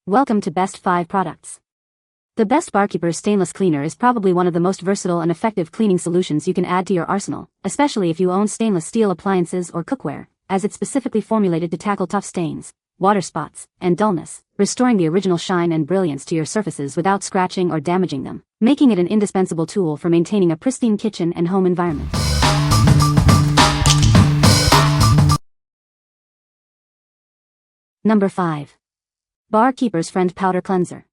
Welcome to Best 5 Products. The Best Barkeepers Stainless Cleaner is probably one of the most versatile and effective cleaning solutions you can add to your arsenal, especially if you own stainless steel appliances or cookware, as it's specifically formulated to tackle tough stains, water spots, and dullness, restoring the original shine and brilliance to your surfaces without scratching or damaging them, making it an indispensable tool for maintaining a pristine kitchen and home environment. Number 5. Barkeeper's Friend Powder Cleanser.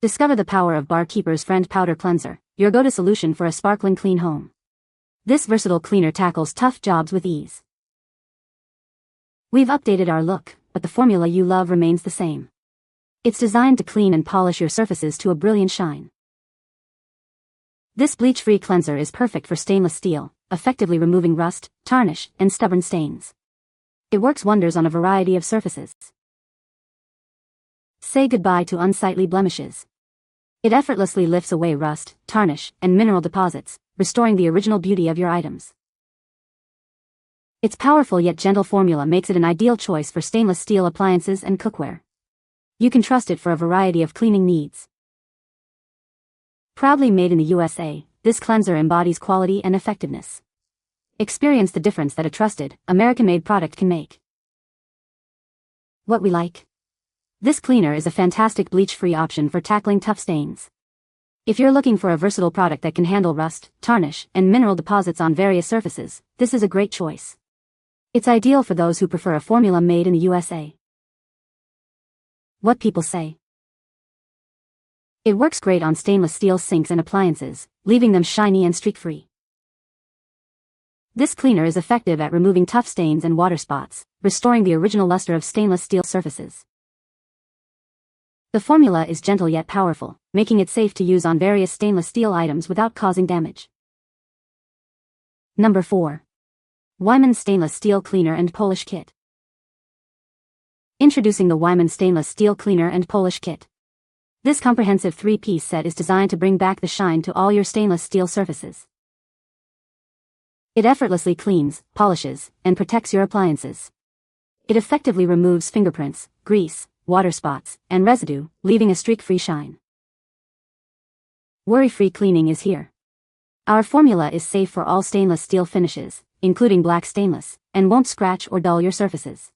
Discover the power of Barkeeper's Friend Powder Cleanser, your go-to solution for a sparkling clean home. This versatile cleaner tackles tough jobs with ease. We've updated our look, but the formula you love remains the same. It's designed to clean and polish your surfaces to a brilliant shine. This bleach-free cleanser is perfect for stainless steel, effectively removing rust, tarnish, and stubborn stains. It works wonders on a variety of surfaces. Say goodbye to unsightly blemishes. It effortlessly lifts away rust, tarnish, and mineral deposits, restoring the original beauty of your items. Its powerful yet gentle formula makes it an ideal choice for stainless steel appliances and cookware. You can trust it for a variety of cleaning needs. Proudly made in the USA, this cleanser embodies quality and effectiveness. Experience the difference that a trusted, American-made product can make. What we like. This cleaner is a fantastic bleach-free option for tackling tough stains. If you're looking for a versatile product that can handle rust, tarnish, and mineral deposits on various surfaces, this is a great choice. It's ideal for those who prefer a formula made in the USA. What people say. It works great on stainless steel sinks and appliances, leaving them shiny and streak-free. This cleaner is effective at removing tough stains and water spots, restoring the original luster of stainless steel surfaces. The formula is gentle yet powerful, making it safe to use on various stainless steel items without causing damage. Number 4. Weiman Stainless Steel Cleaner and Polish Kit. Introducing the Weiman Stainless Steel Cleaner and Polish Kit. This comprehensive 3-piece set is designed to bring back the shine to all your stainless steel surfaces. It effortlessly cleans, polishes, and protects your appliances. It effectively removes fingerprints, grease, water spots, and residue, leaving a streak-free shine. Worry-free cleaning is here. Our formula is safe for all stainless steel finishes, including black stainless, and won't scratch or dull your surfaces.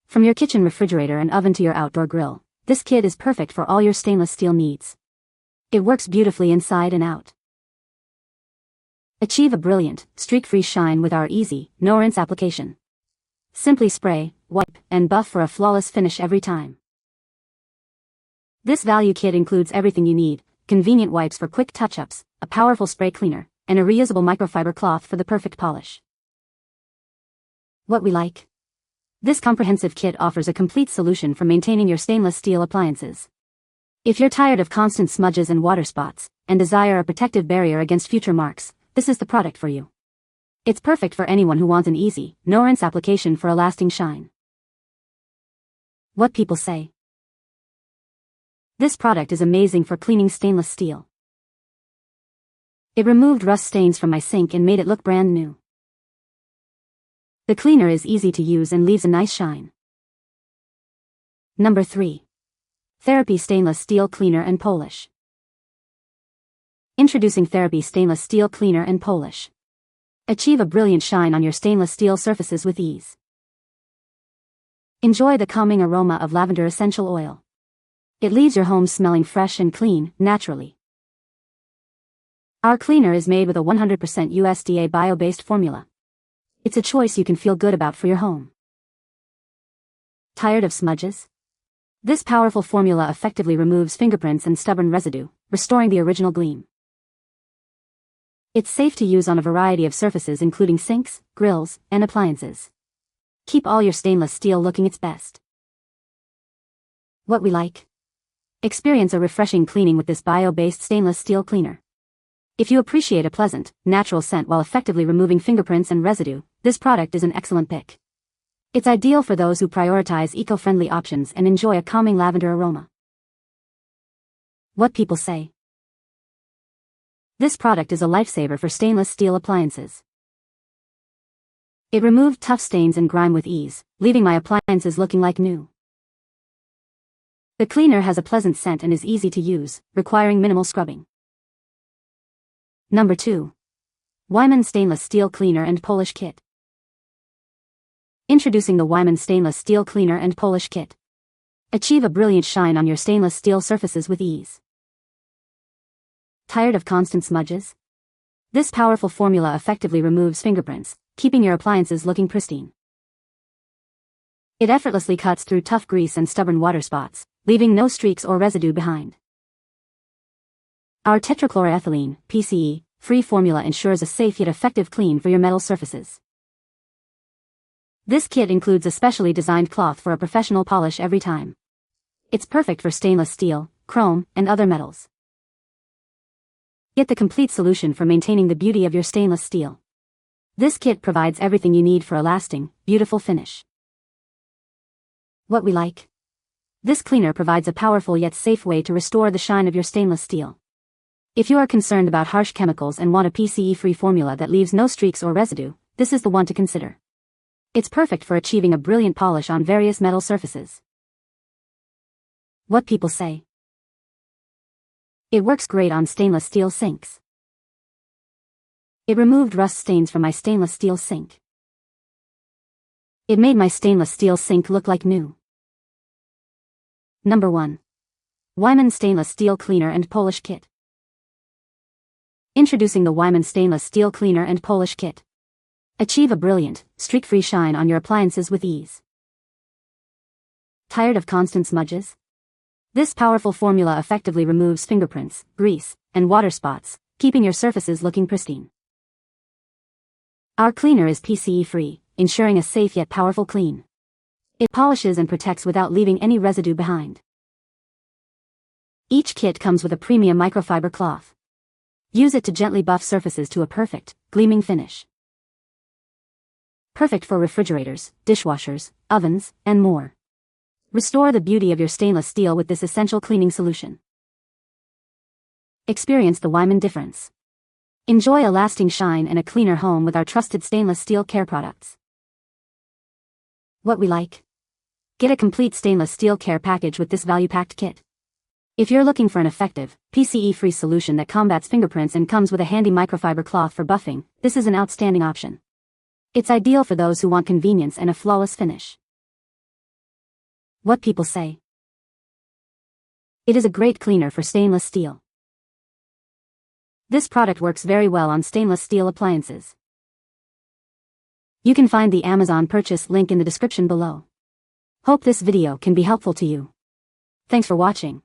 From your kitchen refrigerator and oven to your outdoor grill, this kit is perfect for all your stainless steel needs. It works beautifully inside and out. Achieve a brilliant, streak-free shine with our easy, no-rinse application. Simply spray, wipe, and buff for a flawless finish every time. This value kit includes everything you need: convenient wipes for quick touch-ups, a powerful spray cleaner, and a reusable microfiber cloth for the perfect polish. What we like. This comprehensive kit offers a complete solution for maintaining your stainless steel appliances. If you're tired of constant smudges and water spots, and desire a protective barrier against future marks, this is the product for you. It's perfect for anyone who wants an easy, no-rinse application for a lasting shine. What people say. This product is amazing for cleaning stainless steel. It removed rust stains from my sink and made it look brand new. The cleaner is easy to use and leaves a nice shine. Number 3. Therapy Stainless Steel Cleaner and Polish. Introducing Therapy Stainless Steel Cleaner and Polish. Achieve a brilliant shine on your stainless steel surfaces with ease. Enjoy the calming aroma of lavender essential oil. It leaves your home smelling fresh and clean, naturally. Our cleaner is made with a 100% USDA bio-based formula. It's a choice you can feel good about for your home. Tired of smudges? This powerful formula effectively removes fingerprints and stubborn residue, restoring the original gleam. It's safe to use on a variety of surfaces including sinks, grills, and appliances. Keep all your stainless steel looking its best. What we like. Experience a refreshing cleaning with this bio-based stainless steel cleaner. If you appreciate a pleasant, natural scent while effectively removing fingerprints and residue, this product is an excellent pick. It's ideal for those who prioritize eco-friendly options and enjoy a calming lavender aroma. What people say. This product is a lifesaver for stainless steel appliances. It removed tough stains and grime with ease, leaving my appliances looking like new. The cleaner has a pleasant scent and is easy to use, requiring minimal scrubbing. Number 2. Weiman Stainless Steel Cleaner and Polish Kit. Introducing the Weiman Stainless Steel Cleaner and Polish Kit. Achieve a brilliant shine on your stainless steel surfaces with ease. Tired of constant smudges? This powerful formula effectively removes fingerprints, keeping your appliances looking pristine. It effortlessly cuts through tough grease and stubborn water spots, leaving no streaks or residue behind. Our tetrachloroethylene, PCE, free formula ensures a safe yet effective clean for your metal surfaces. This kit includes a specially designed cloth for a professional polish every time. It's perfect for stainless steel, chrome, and other metals. Get the complete solution for maintaining the beauty of your stainless steel. This kit provides everything you need for a lasting, beautiful finish. What we like? This cleaner provides a powerful yet safe way to restore the shine of your stainless steel. If you are concerned about harsh chemicals and want a PCE-free formula that leaves no streaks or residue, this is the one to consider. It's perfect for achieving a brilliant polish on various metal surfaces. What people say. It works great on stainless steel sinks. It removed rust stains from my stainless steel sink. It made my stainless steel sink look like new. Number 1. Weiman Stainless Steel Cleaner and Polish Kit. Introducing the Weiman Stainless Steel Cleaner and Polish Kit. Achieve a brilliant, streak-free shine on your appliances with ease. Tired of constant smudges? This powerful formula effectively removes fingerprints, grease, and water spots, keeping your surfaces looking pristine. Our cleaner is PCE-free, ensuring a safe yet powerful clean. It polishes and protects without leaving any residue behind. Each kit comes with a premium microfiber cloth. Use it to gently buff surfaces to a perfect, gleaming finish. Perfect for refrigerators, dishwashers, ovens, and more. Restore the beauty of your stainless steel with this essential cleaning solution. Experience the Weiman difference. Enjoy a lasting shine and a cleaner home with our trusted stainless steel care products. What we like? Get a complete stainless steel care package with this value-packed kit. If you're looking for an effective, PCE-free solution that combats fingerprints and comes with a handy microfiber cloth for buffing, this is an outstanding option. It's ideal for those who want convenience and a flawless finish. What people say. It is a great cleaner for stainless steel. This product works very well on stainless steel appliances. You can find the Amazon purchase link in the description below. Hope this video can be helpful to you. Thanks for watching.